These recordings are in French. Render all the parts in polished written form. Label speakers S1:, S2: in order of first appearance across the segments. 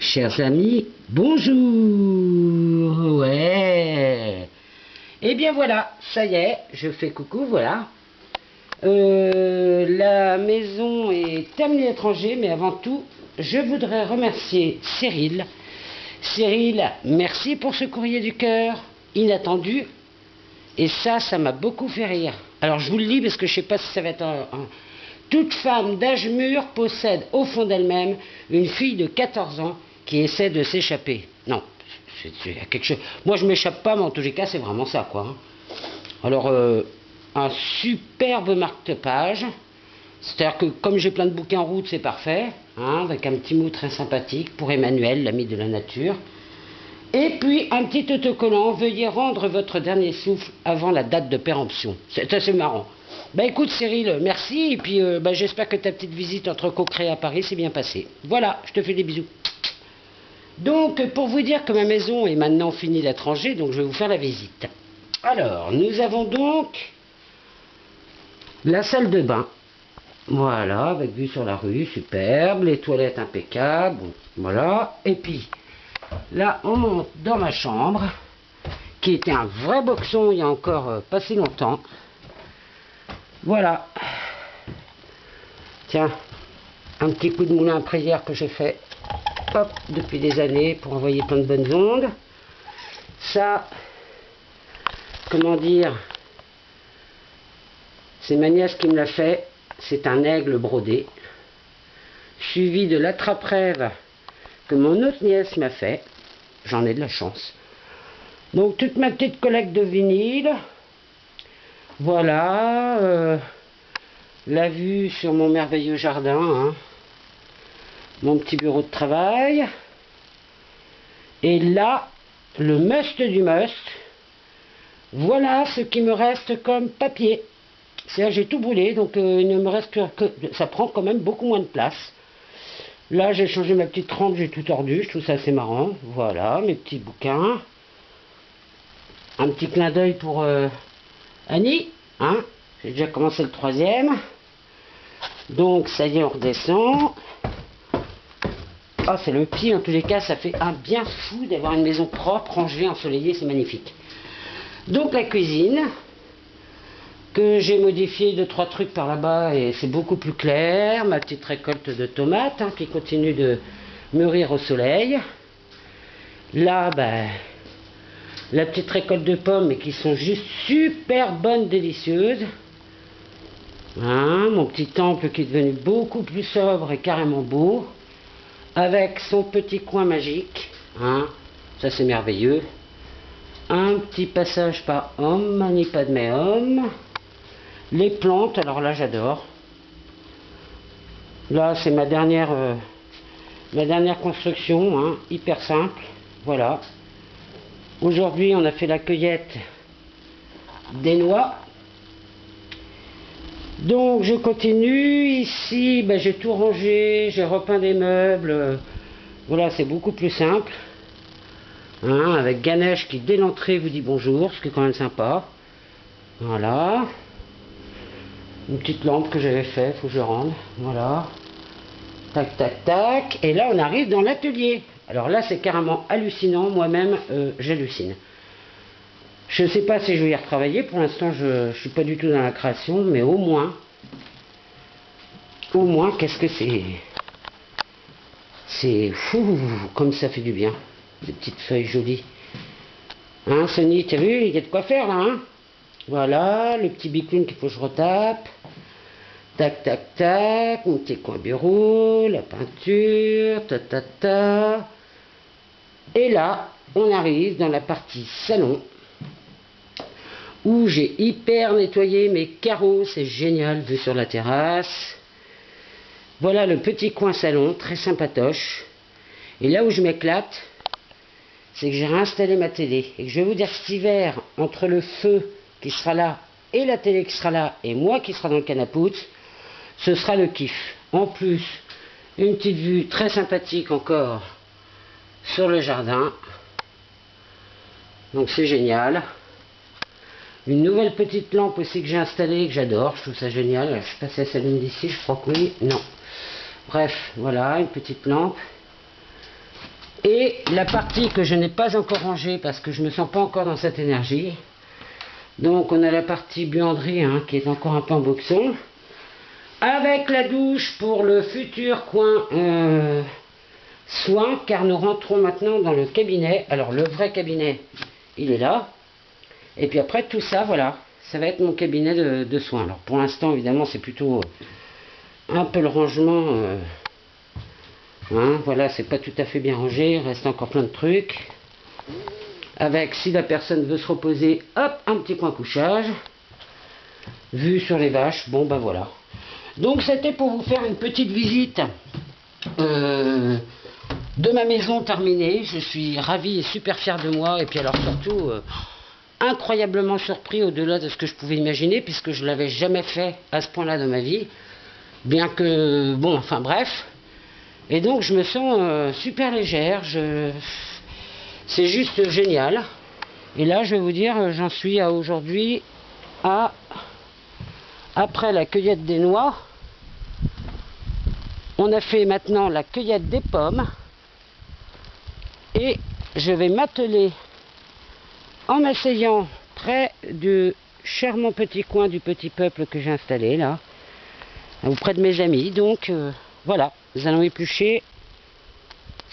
S1: Chers amis, bonjour. Ouais. Eh bien voilà, ça y est, je fais coucou, voilà. La maison est terminée d'étranger, mais avant tout, je voudrais remercier Cyril. Cyril, merci pour ce courrier du cœur, inattendu. Et ça m'a beaucoup fait rire. Alors je vous le lis parce que je ne sais pas si ça va être Toute femme d'âge mûr possède au fond d'elle-même une fille de 14 ans qui essaie de s'échapper. Non, c'est quelque chose. Moi je m'échappe pas, mais en tous les cas c'est vraiment ça, quoi. Alors un superbe marque-page. C'est-à-dire que comme j'ai plein de bouquins en route, c'est parfait, hein, avec un petit mot très sympathique pour Emmanuel, l'ami de la nature. Et puis un petit autocollant, veuillez rendre votre dernier souffle avant la date de péremption. C'est assez marrant. Bah écoute Cyril, merci, et puis j'espère que ta petite visite entre Coqueret à Paris s'est bien passée. Voilà, je te fais des bisous. Donc pour vous dire que ma maison est maintenant finie d'être rangée, donc je vais vous faire la visite. Alors, nous avons donc la salle de bain. Voilà, avec vue sur la rue, superbe, les toilettes impeccables, voilà. Et puis, là, on monte dans ma chambre, qui était un vrai boxon il y a encore pas si longtemps. Voilà. Tiens, un petit coup de moulin à prière que j'ai fait, hop, depuis des années, pour envoyer plein de bonnes ondes. Ça, comment dire, c'est ma nièce qui me l'a fait. C'est un aigle brodé, suivi de l'attrape-rêve que mon autre nièce m'a fait. J'en ai de la chance. Donc toute ma petite collecte de vinyle. Voilà. La vue sur mon merveilleux jardin. Hein. Mon petit bureau de travail. Et là, le must du must. Voilà ce qui me reste comme papier. C'est-à-dire j'ai tout brûlé, donc il ne me reste que... Ça prend quand même beaucoup moins de place. Là, j'ai changé ma petite rampe, j'ai tout tordu, je trouve ça assez marrant. Voilà, mes petits bouquins. Un petit clin d'œil pour Annie. Hein, j'ai déjà commencé le 3e. Donc, ça y est, on redescend. Ah, c'est le pied, en tous les cas, ça fait un bien fou d'avoir une maison propre, rangée, ensoleillée, c'est magnifique. Donc, la cuisine, que j'ai modifié 2-3 trucs par là-bas et c'est beaucoup plus clair. Ma petite récolte de tomates hein, qui continue de mûrir au soleil. Là, la petite récolte de pommes mais qui sont juste super bonnes, délicieuses. Hein, mon petit temple qui est devenu beaucoup plus sobre et carrément beau. Avec son petit coin magique. Hein, ça c'est merveilleux. Un petit passage par Om Mani Padme Hum. Les plantes, alors là j'adore. Là c'est ma dernière construction, hein, hyper simple. Voilà. Aujourd'hui on a fait la cueillette des noix. Donc je continue. Ici j'ai tout rangé, j'ai repeint des meubles. Voilà, c'est beaucoup plus simple. Hein, avec Ganesh qui dès l'entrée vous dit bonjour, ce qui est quand même sympa. Voilà. Une petite lampe que j'avais fait, faut que je rende. Voilà. Tac, tac, tac. Et là, on arrive dans l'atelier. Alors là, c'est carrément hallucinant. Moi-même, j'hallucine. Je ne sais pas si je vais y retravailler. Pour l'instant, je ne suis pas du tout dans la création. Mais au moins, qu'est-ce que c'est? C'est fou, comme ça fait du bien. Des petites feuilles jolies. Hein, Sony, t'as vu? Il y a de quoi faire, là, hein? Voilà, le petit bicloun qu'il faut que je retape. Tac, tac, tac. Mon petit coin bureau, la peinture, ta, ta, ta. Et là, on arrive dans la partie salon. Où j'ai hyper nettoyé mes carreaux. C'est génial, vu sur la terrasse. Voilà le petit coin salon, très sympatoche. Et là où je m'éclate, c'est que j'ai réinstallé ma télé. Et que je vais vous dire cet hiver, entre le feu qui sera là, et la télé qui sera là, et moi qui sera dans le canapouche, ce sera le kiff. En plus, une petite vue très sympathique encore sur le jardin. Donc c'est génial. Une nouvelle petite lampe aussi que j'ai installée, que j'adore, je trouve ça génial. Je sais pas si elle s'allume d'ici, je crois que oui, non. Bref, voilà, une petite lampe. Et la partie que je n'ai pas encore rangée parce que je ne me sens pas encore dans cette énergie. Donc on a la partie buanderie hein, qui est encore un peu en boxon. Avec la douche pour le futur coin soins, car nous rentrons maintenant dans le cabinet. Alors le vrai cabinet, il est là. Et puis après tout ça, voilà, ça va être mon cabinet de soins. Alors pour l'instant, évidemment, c'est plutôt un peu le rangement. Hein, voilà, c'est pas tout à fait bien rangé, il reste encore plein de trucs. Avec, si la personne veut se reposer, hop, un petit coin couchage. Vue sur les vaches, bon ben voilà. Donc c'était pour vous faire une petite visite de ma maison terminée. Je suis ravi et super fier de moi. Et puis alors surtout, incroyablement surpris au-delà de ce que je pouvais imaginer, puisque je ne l'avais jamais fait à ce point-là de ma vie. Bien que, bon, enfin bref. Et donc je me sens super légère. C'est juste génial. Et là, je vais vous dire, j'en suis à aujourd'hui à... Après la cueillette des noix, on a fait maintenant la cueillette des pommes. Et je vais m'atteler en m'asseyant près du charmant petit coin du petit peuple que j'ai installé là, auprès de mes amis. Donc voilà, nous allons éplucher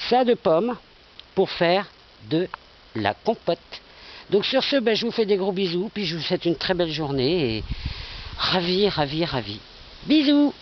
S1: ça de pommes pour faire de la compote. Donc sur ce, ben, je vous fais des gros bisous, puis je vous souhaite une très belle journée et ravi. Bisous.